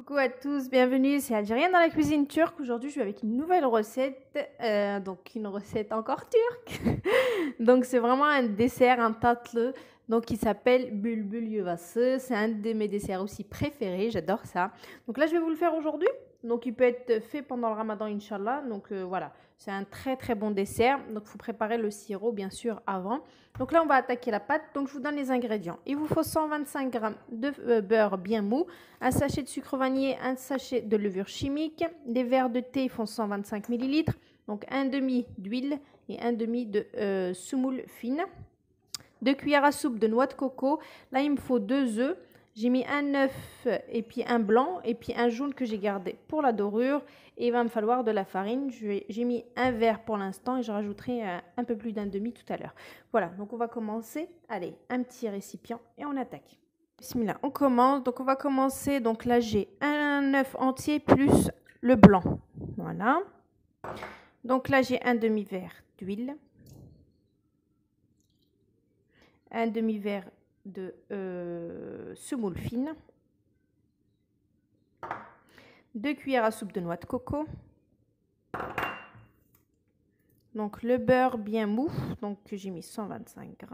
Coucou à tous, bienvenue, c'est Algérienne dans la cuisine turque. Aujourd'hui, je suis avec une nouvelle recette, donc une recette encore turque. Donc, c'est vraiment un dessert, un tatlı, donc qui s'appelle bülbül yuvası. C'est un de mes desserts aussi préférés, j'adore ça. Donc là, je vais vous le faire aujourd'hui. Donc, il peut être fait pendant le ramadan, Inch'Allah. Donc, voilà, c'est un très très bon dessert. Donc, il faut préparer le sirop, bien sûr, avant. Donc là, on va attaquer la pâte. Donc, je vous donne les ingrédients. Il vous faut 125 g de beurre bien mou, un sachet de sucre vanillé, un sachet de levure chimique. Les verres de thé font 125 ml. Donc, un demi d'huile et un demi de semoule fine. 2 cuillères à soupe de noix de coco. Là, il me faut 2 œufs. J'ai mis un œuf et puis un blanc et puis un jaune que j'ai gardé pour la dorure. Et il va me falloir de la farine. J'ai mis un verre pour l'instant et je rajouterai un peu plus d'un demi tout à l'heure. Voilà, donc on va commencer. Allez, un petit récipient et on attaque. Bismillah, on commence. Donc on va commencer. Donc là, j'ai un œuf entier plus le blanc. Voilà. Donc là, j'ai un demi-verre d'huile. Un demi-verre de semoule fine, 2 cuillères à soupe de noix de coco, donc le beurre bien mou, donc j'ai mis 125 g,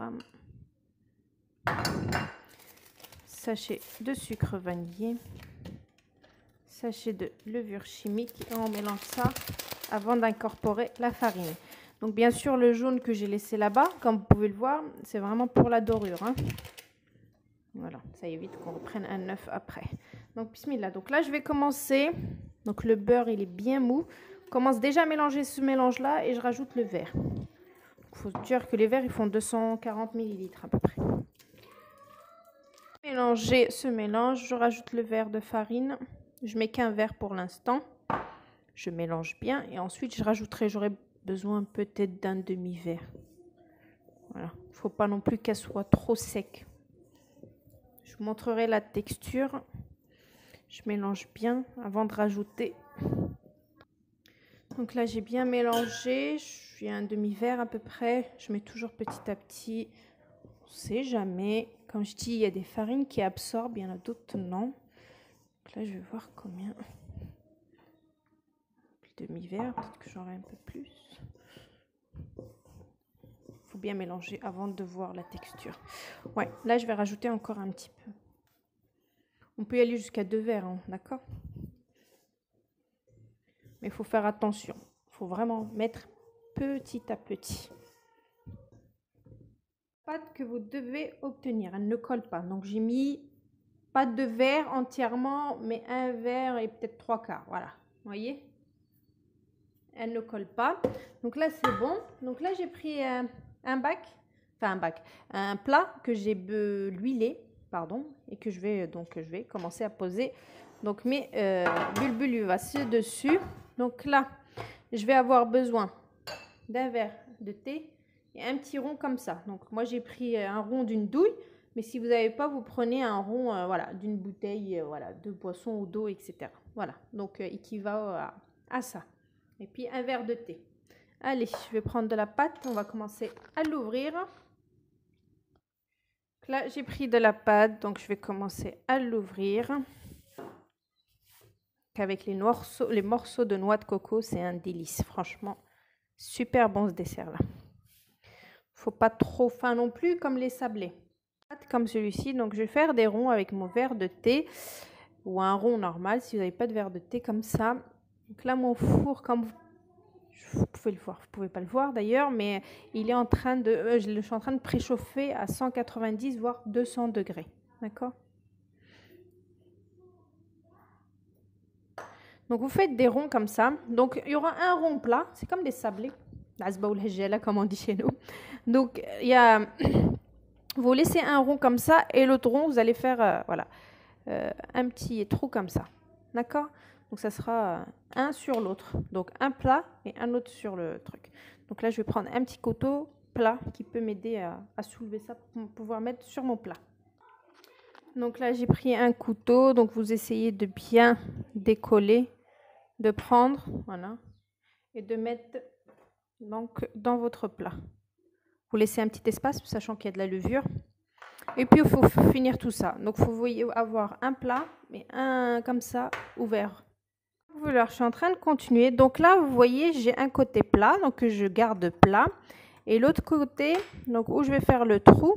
sachet de sucre vanillé, sachet de levure chimique et on mélange ça avant d'incorporer la farine. Donc bien sûr le jaune que j'ai laissé là-bas, comme vous pouvez le voir, c'est vraiment pour la dorure, hein. Voilà, ça évite qu'on reprenne un œuf après. Donc, bismillah. Donc là, je vais commencer. Donc, le beurre, il est bien mou. Je commence déjà à mélanger ce mélange-là et je rajoute le verre. Il faut dire que les verres, ils font 240 ml à peu près. Mélanger ce mélange, je rajoute le verre de farine. Je mets qu'un verre pour l'instant. Je mélange bien et ensuite, je rajouterai, j'aurai besoin peut-être d'un demi-verre. Voilà, il ne faut pas non plus qu'elle soit trop sec. Je vous montrerai la texture. Je mélange bien avant de rajouter. Donc là, j'ai bien mélangé. Je suis à un demi-verre à peu près. Je mets toujours petit à petit. On ne sait jamais. Comme je dis, il y a des farines qui absorbent. Il y en a d'autres non. Donc là, je vais voir combien. Demi-verre. Peut-être que j'aurai un peu plus. Il faut bien mélanger avant de voir la texture. Ouais, là, je vais rajouter encore un petit peu. On peut y aller jusqu'à 2 verres, hein, d'accord? Mais il faut faire attention. Il faut vraiment mettre petit à petit. Pâte que vous devez obtenir, elle ne colle pas. Donc j'ai mis pas de verre entièrement, mais un verre et peut-être 3/4. Voilà, vous voyez? Elle ne colle pas. Donc là c'est bon. Donc là j'ai pris un plat que j'ai l'huilé, pardon, et que je vais commencer à poser donc mes bülbül yuvası dessus. Donc là, je vais avoir besoin d'un verre de thé et un petit rond comme ça. Donc moi j'ai pris un rond d'une douille, mais si vous n'avez pas, vous prenez un rond voilà, d'une bouteille voilà, de boisson ou d'eau, etc. Voilà, donc équivaut à ça. Et puis un verre de thé. Allez, je vais prendre de la pâte, on va commencer à l'ouvrir. Là j'ai pris de la pâte, donc je vais commencer à l'ouvrir. Avec les morceaux de noix de coco, c'est un délice, franchement. Super bon ce dessert-là. Faut pas trop fin non plus, comme les sablés. Comme celui-ci, donc je vais faire des ronds avec mon verre de thé ou un rond normal si vous n'avez pas de verre de thé comme ça. Donc là, mon four, comme vous pouvez le voir, vous pouvez pas le voir d'ailleurs, mais il est en train de, je suis en train de préchauffer à 190 voire 200 degrés, d'accord? Donc vous faites des ronds comme ça. Donc il y aura un rond plat, c'est comme des sablés, comme on dit chez nous. Donc il y a, vous laissez un rond comme ça et l'autre rond vous allez faire voilà un petit trou comme ça, d'accord? Donc ça sera un sur l'autre, donc un plat et un autre sur le truc. Donc là je vais prendre un petit couteau plat qui peut m'aider à soulever ça pour pouvoir mettre sur mon plat. Donc là j'ai pris un couteau, donc vous essayez de bien décoller, de prendre, voilà, et de mettre donc dans votre plat. Vous laissez un petit espace, sachant qu'il y a de la levure. Et puis il faut finir tout ça. Donc il faut avoir un plat, mais un comme ça, ouvert. Voilà, je suis en train de continuer. Donc là, vous voyez, j'ai un côté plat, donc que je garde plat. Et l'autre côté, donc où je vais faire le trou,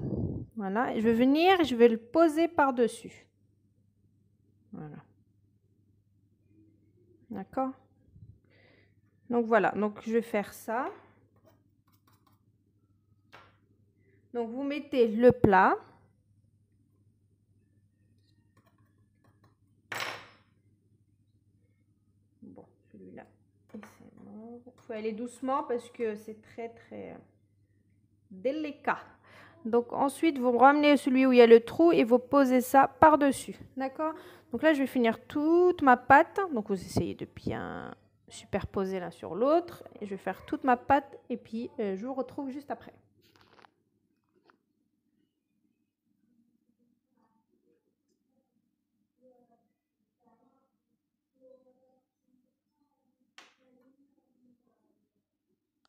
voilà, je vais venir, je vais le poser par-dessus. Voilà. D'accord? Donc voilà, donc je vais faire ça. Donc vous mettez le plat. Bon, celui-là, il faut aller doucement parce que c'est très délicat. Donc ensuite, vous ramenez celui où il y a le trou et vous posez ça par-dessus. D'accord? Donc là, je vais finir toute ma pâte. Donc vous essayez de bien superposer l'un sur l'autre. Et je vais faire toute ma pâte et puis je vous retrouve juste après.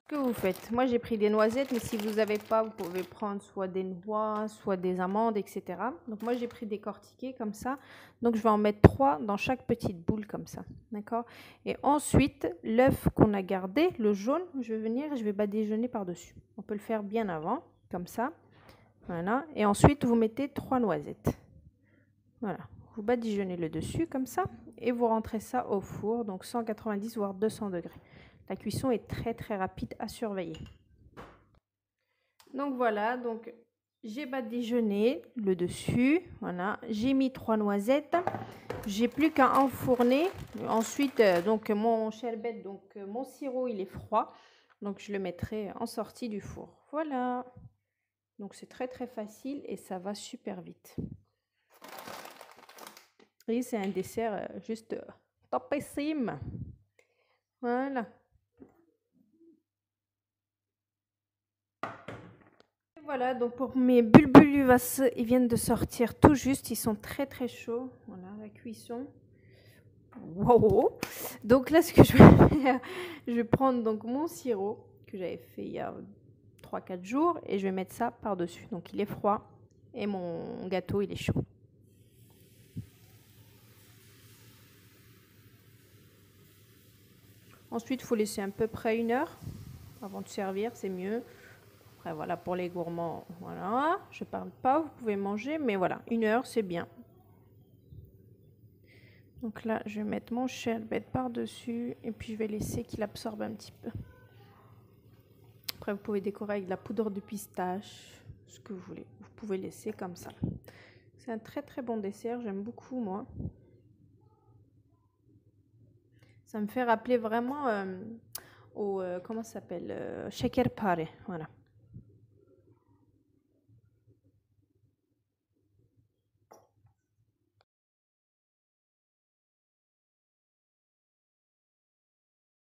Que vous faites? Moi, j'ai pris des noisettes, mais si vous n'avez pas, vous pouvez prendre soit des noix, soit des amandes, etc. Donc moi, j'ai pris décortiqués comme ça. Donc je vais en mettre 3 dans chaque petite boule comme ça, d'accord? Et ensuite, l'œuf qu'on a gardé, le jaune, je vais venir et je vais badigeonner par-dessus. On peut le faire bien avant, comme ça. Voilà. Et ensuite, vous mettez 3 noisettes. Voilà. Vous badigeonnez le dessus comme ça et vous rentrez ça au four, donc 190 voire 200 degrés. La cuisson est très rapide à surveiller. Donc voilà, donc j'ai badigeonné le dessus, voilà, j'ai mis 3 noisettes, j'ai plus qu'à enfourner. Ensuite, donc mon sherbet, donc mon sirop, il est froid, donc je le mettrai en sortie du four. Voilà, donc c'est très facile et ça va super vite. Et c'est un dessert juste topissime. Voilà. Voilà, donc pour mes bulbul ils viennent de sortir tout juste, ils sont très chauds. Voilà, la cuisson. Wow. Donc là, ce que je vais faire, je vais prendre donc mon sirop que j'avais fait il y a 3-4 jours et je vais mettre ça par-dessus. Donc il est froid et mon gâteau, il est chaud. Ensuite, il faut laisser à peu près 1 heure avant de servir, c'est mieux. Après, voilà, pour les gourmands, voilà, je parle pas, vous pouvez manger, mais voilà, 1 heure, c'est bien. Donc là, je vais mettre mon sherbet par-dessus et puis je vais laisser qu'il absorbe un petit peu. Après, vous pouvez décorer avec de la poudre de pistache, ce que vous voulez. Vous pouvez laisser comme ça. C'est un très bon dessert, j'aime beaucoup, moi. Ça me fait rappeler vraiment au, comment ça s'appelle, shaker pare, voilà.